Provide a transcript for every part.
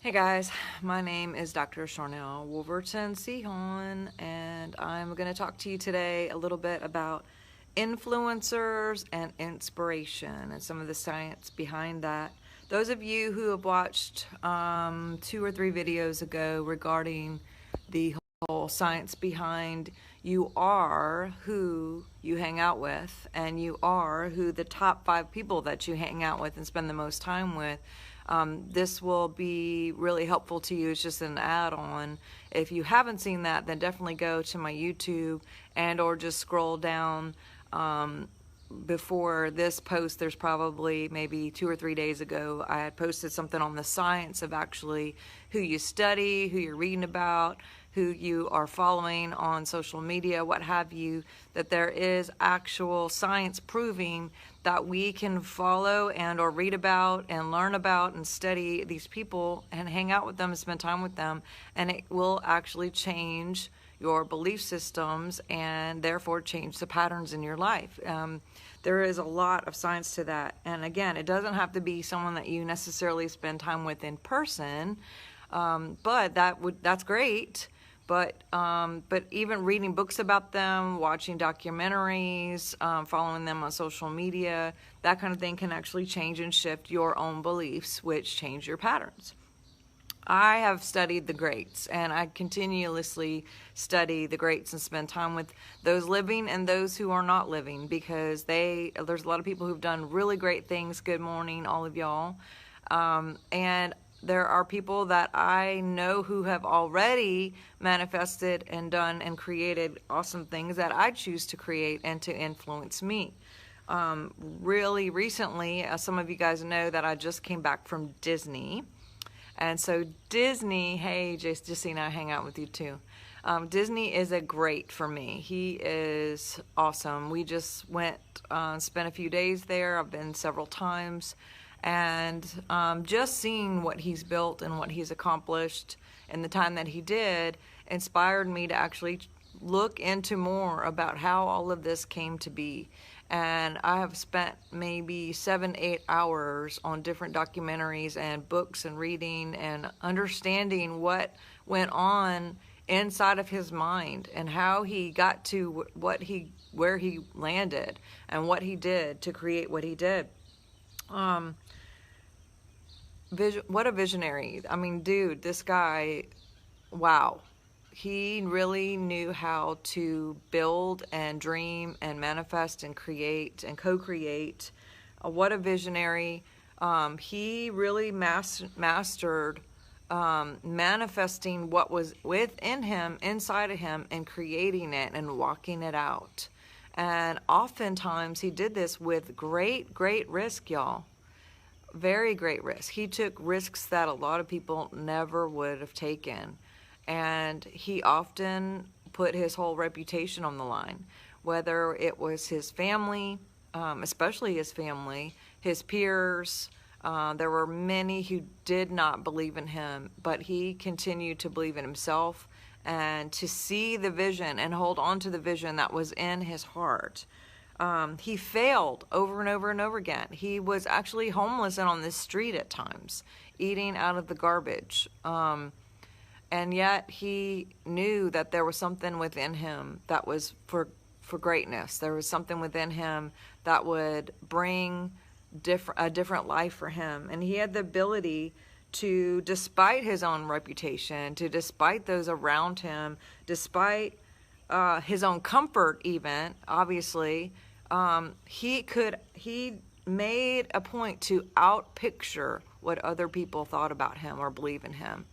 Hey guys, my name is Dr. Sharnael Wolverton, Sehon, and I'm going to talk to you today a little bit about influencers and inspiration and some of the science behind that. Those of you who have watched 2 or 3 videos ago regarding the whole science behind you are who you hang out with, and you are who the top 5 people that you hang out with and spend the most time with. This will be really helpful to you. It's just an add-on. If you haven't seen that, then definitely go to my YouTube and or just scroll down. Before this post, there's probably maybe 2 or 3 days ago, I had posted something on the science of actually who you study, who you're reading about, who you are following on social media, what have you, that there is actual science proving that we can follow and or read about and learn about and study these people and hang out with them and spend time with them, and it will actually change your belief systems and therefore change the patterns in your life. There is a lot of science to that, and again, it doesn't have to be someone that you necessarily spend time with in person, but that's great. But even reading books about them, watching documentaries, following them on social media, that kind of thing can actually change and shift your own beliefs, which change your patterns. I have studied the greats, and I continuously study the greats and spend time with those living and those who are not living, because there's a lot of people who've done really great things. Good morning, all of y'all. And there are people that I know who have already manifested and done and created awesome things that I choose to create and to influence me. Really recently, some of you guys know that I just came back from Disney. And so Disney, hey, Justine, I hang out with you too. Disney is a great for me. He is awesome. We just went, spent a few days there. I've been several times. And just seeing what he's built and what he's accomplished in the time that he did inspired me to actually look into more about how all of this came to be. And I have spent maybe 7-8 hours on different documentaries and books and reading and understanding what went on inside of his mind and how he got to where he landed and what he did to create what he did. What a visionary. I mean, dude, this guy, wow. He really knew how to build and dream and manifest and create and co-create. What a visionary. He really mastered manifesting what was within him, inside of him, and creating it and walking it out. And oftentimes he did this with great, great risk, y'all. Very great risk. He took risks that a lot of people never would have taken. And he often put his whole reputation on the line, whether it was his family, especially his family, his peers. There were many who did not believe in him, but he continued to believe in himself and to see the vision and hold on to the vision that was in his heart. He failed over and over and over again. He was actually homeless and on the street at times, eating out of the garbage. And yet he knew that there was something within him that was for greatness. There was something within him that would bring a different life for him. And he had the ability to, despite his own reputation, despite those around him, despite his own comfort even, obviously, he made a point to outpicture what other people thought about him or believe in him.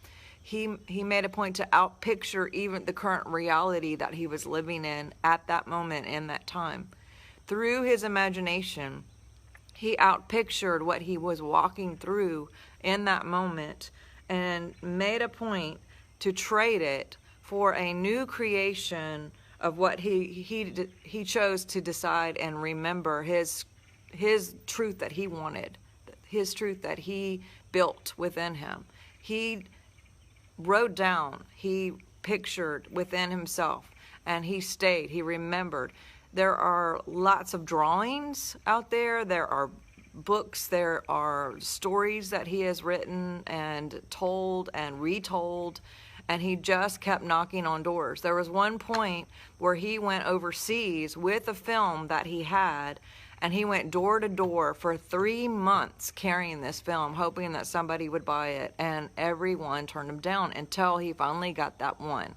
He made a point to outpicture even the current reality that he was living in at that moment in that time. Through his imagination, he outpictured what he was walking through in that moment and made a point to trade it for a new creation of what he chose to decide and remember his truth that he wanted, his truth that he built within him. He wrote down, he pictured within himself, and he stayed, he remembered. There are lots of drawings out there. There are books, there are stories that he has written and told and retold, and he just kept knocking on doors. There was one point where he went overseas with a film that he had, and he went door to door for 3 months carrying this film, hoping that somebody would buy it, and everyone turned him down until he finally got that one.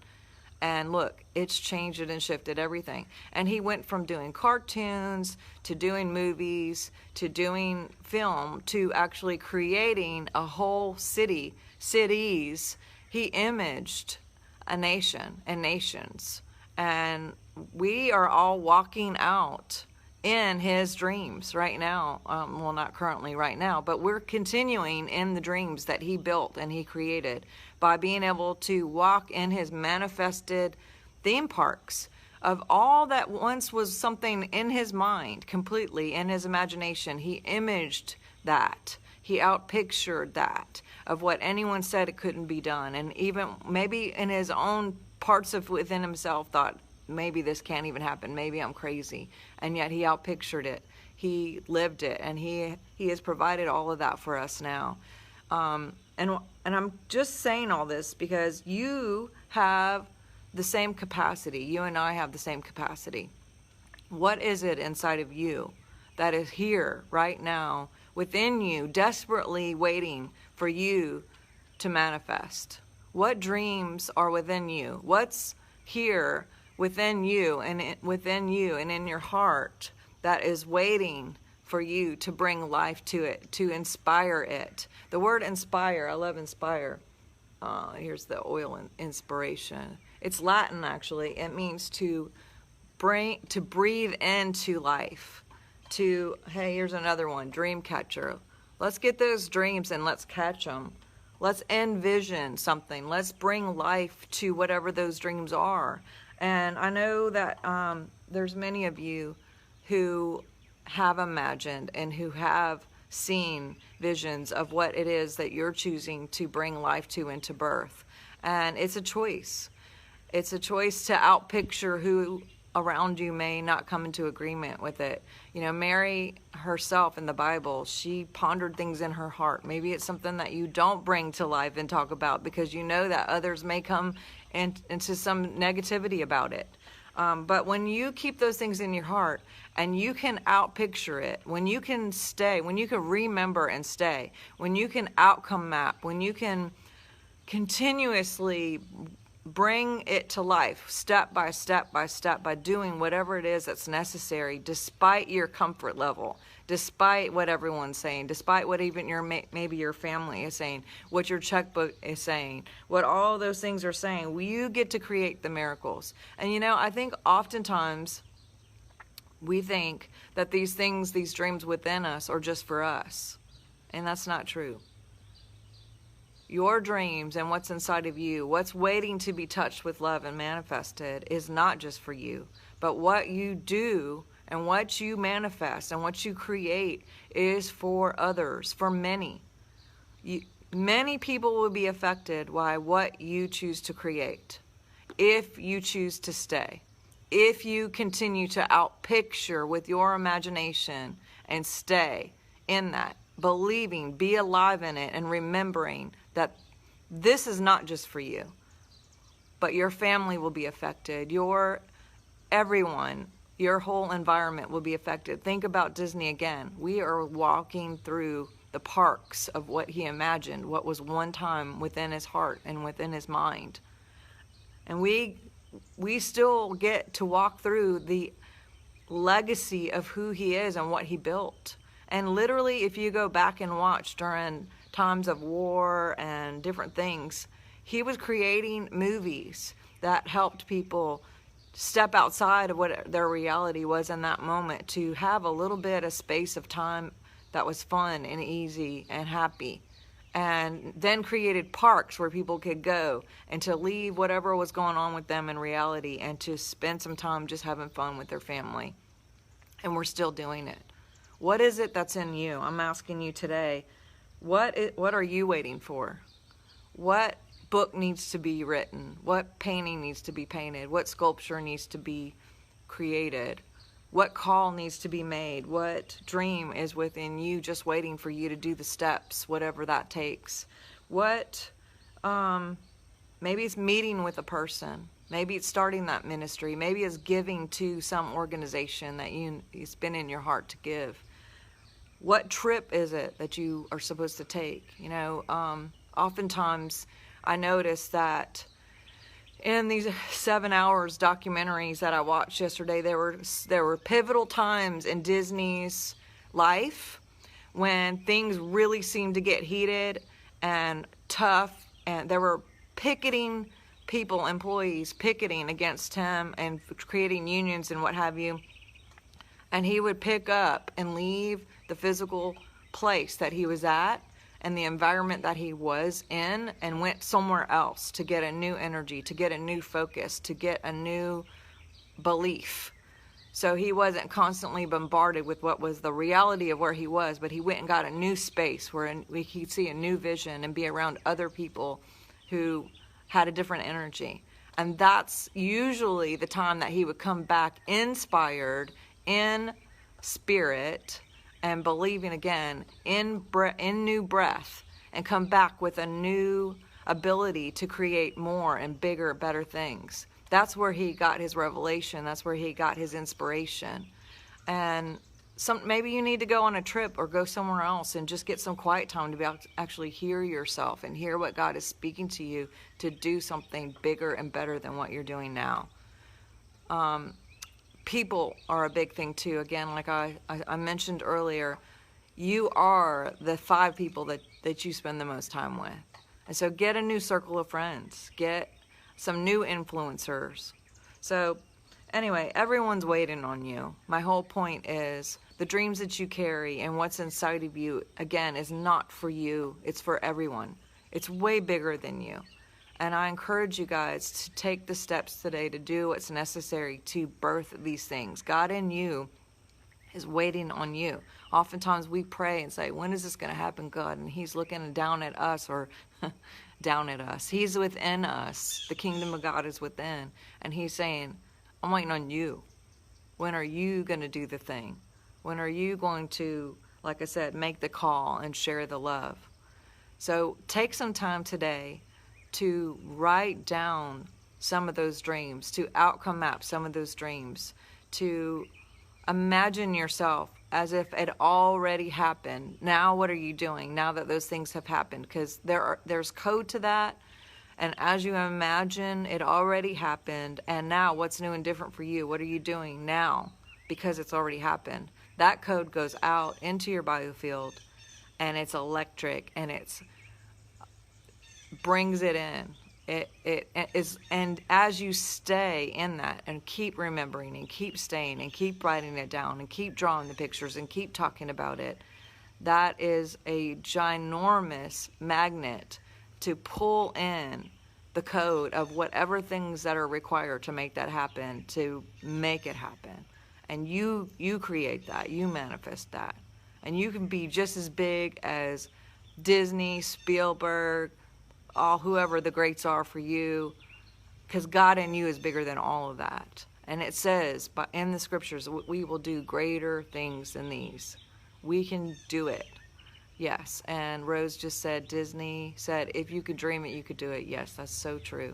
And look, it's changed it and shifted everything. And he went from doing cartoons to doing movies to doing film to actually creating a whole cities. He imaged a nation and nations. And we are all walking out in his dreams right now. Well, not currently right now, but we're continuing in the dreams that he built and he created by being able to walk in his manifested theme parks of all that once was something in his mind, completely in his imagination. He imaged that. He outpictured that of what anyone said it couldn't be done. And even maybe in his own parts of within himself thought, maybe this can't even happen. Maybe I'm crazy. And yet he outpictured it. He lived it. And he has provided all of that for us now. And I'm just saying all this because you have the same capacity. You and I have the same capacity. What is it inside of you that is here right now within you, desperately waiting for you to manifest? What dreams are within you? What's here within you and in your heart that is waiting for you to bring life to it, to inspire it? The word inspire, I love inspire. Here's the oil inspiration. It's Latin, actually. It means to breathe into life. Hey, here's another one, dream catcher. Let's get those dreams and let's catch them. Let's envision something. Let's bring life to whatever those dreams are. And I know that there's many of you who have imagined and who have seen visions of what it is that you're choosing to bring life to into birth. And it's a choice. It's a choice to outpicture who around you may not come into agreement with it. You know, Mary herself in the Bible, she pondered things in her heart. Maybe it's something that you don't bring to life and talk about because you know that others may come into some negativity about it. But when you keep those things in your heart and you can outpicture it, when you can stay, when you can remember and stay, when you can outcome map, when you can continuously bring it to life step by step by step by doing whatever it is that's necessary despite your comfort level, despite what everyone's saying, despite what even maybe your family is saying, what your checkbook is saying, what all those things are saying, you get to create the miracles. And you know, I think oftentimes we think that these things, these dreams within us are just for us, and that's not true. Your dreams and what's inside of you, what's waiting to be touched with love and manifested, is not just for you. But what you do and what you manifest and what you create is for others, for many. Many people will be affected by what you choose to create, if you choose to stay. If you continue to outpicture with your imagination and stay in that, believing, be alive in it, and remembering that this is not just for you, but your family will be affected. Everyone, your whole environment will be affected. Think about Disney again. We are walking through the parks of what he imagined, what was one time within his heart and within his mind. And we still get to walk through the legacy of who he is and what he built. And literally, if you go back and watch during times of war and different things, he was creating movies that helped people step outside of what their reality was in that moment, to have a little bit of space of time that was fun and easy and happy. And then created parks where people could go and to leave whatever was going on with them in reality and to spend some time just having fun with their family. And we're still doing it. What is it that's in you? I'm asking you today, what are you waiting for? What book needs to be written? What painting needs to be painted? What sculpture needs to be created? what call needs to be made, what dream is within you just waiting for you to do the steps, whatever that takes. What, maybe it's meeting with a person. Maybe it's starting that ministry. Maybe it's giving to some organization that it's been in your heart to give. What trip is it that you are supposed to take? You know, oftentimes I notice that in these 7 hours documentaries that I watched yesterday, there were pivotal times in Disney's life when things really seemed to get heated and tough, and there were picketing people, employees picketing against him and creating unions and what have you. And he would pick up and leave the physical place that he was at and the environment that he was in and went somewhere else to get a new energy, to get a new focus, to get a new belief. So he wasn't constantly bombarded with what was the reality of where he was, but he went and got a new space where he could see a new vision and be around other people who had a different energy. And that's usually the time that he would come back inspired, in spirit, and believing again, in new breath, and come back with a new ability to create more and bigger, better things. That's where he got his revelation. That's where he got his inspiration. And maybe you need to go on a trip or go somewhere else and just get some quiet time to be able to actually hear yourself and hear what God is speaking to you to do something bigger and better than what you're doing now. People are a big thing too. Again, like I mentioned earlier, you are the 5 people that you spend the most time with. And so get a new circle of friends. Get some new influencers. So anyway, everyone's waiting on you. My whole point is the dreams that you carry and what's inside of you, again, is not for you. It's for everyone. It's way bigger than you. And I encourage you guys to take the steps today to do what's necessary to birth these things. God in you is waiting on you. Oftentimes we pray and say, when is this going to happen, God? And he's looking down at us, or down at us. He's within us. The kingdom of God is within. And he's saying, I'm waiting on you. When are you going to do the thing? When are you going to, like I said, make the call and share the love? So take some time today to write down some of those dreams, to outcome map some of those dreams, to imagine yourself as if it already happened. Now what are you doing now that those things have happened? Because there's code to that. And as you imagine it already happened, and now what's new and different for you? What are you doing now because it's already happened? That code goes out into your biofield, and it's electric, and it's brings it in. It is, and as you stay in that and keep remembering and keep staying and keep writing it down and keep drawing the pictures and keep talking about it, that is a ginormous magnet to pull in the code of whatever things that are required to make that happen, to make it happen. And you create that, you manifest that. And you can be just as big as Disney, Spielberg, whoever the greats are for you, because God in you is bigger than all of that. And it says in the scriptures, we will do greater things than these. We can do it. Yes. And Rose just said, Disney said, if you could dream it, you could do it. Yes, that's so true.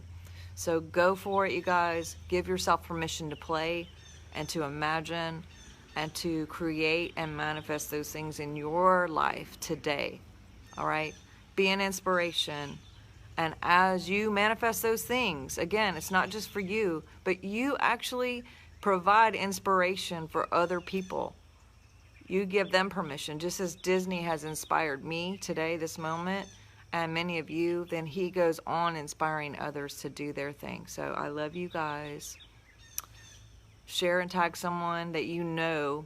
So go for it, you guys. Give yourself permission to play and to imagine and to create and manifest those things in your life today. All right? Be an inspiration. And as you manifest those things, again, it's not just for you, but you actually provide inspiration for other people. You give them permission, just as Disney has inspired me today, this moment, and many of you, then he goes on inspiring others to do their thing. So I love you guys. Share and tag someone that you know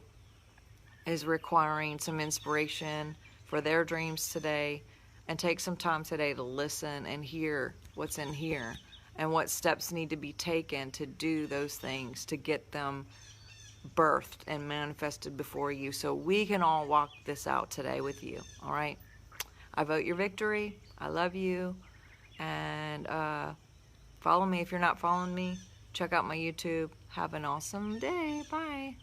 is requiring some inspiration for their dreams today. And take some time today to listen and hear what's in here and what steps need to be taken to do those things, to get them birthed and manifested before you, so we can all walk this out today with you. All right? I vote your victory. I love you. And follow me if you're not following me. Check out my YouTube. Have an awesome day. Bye.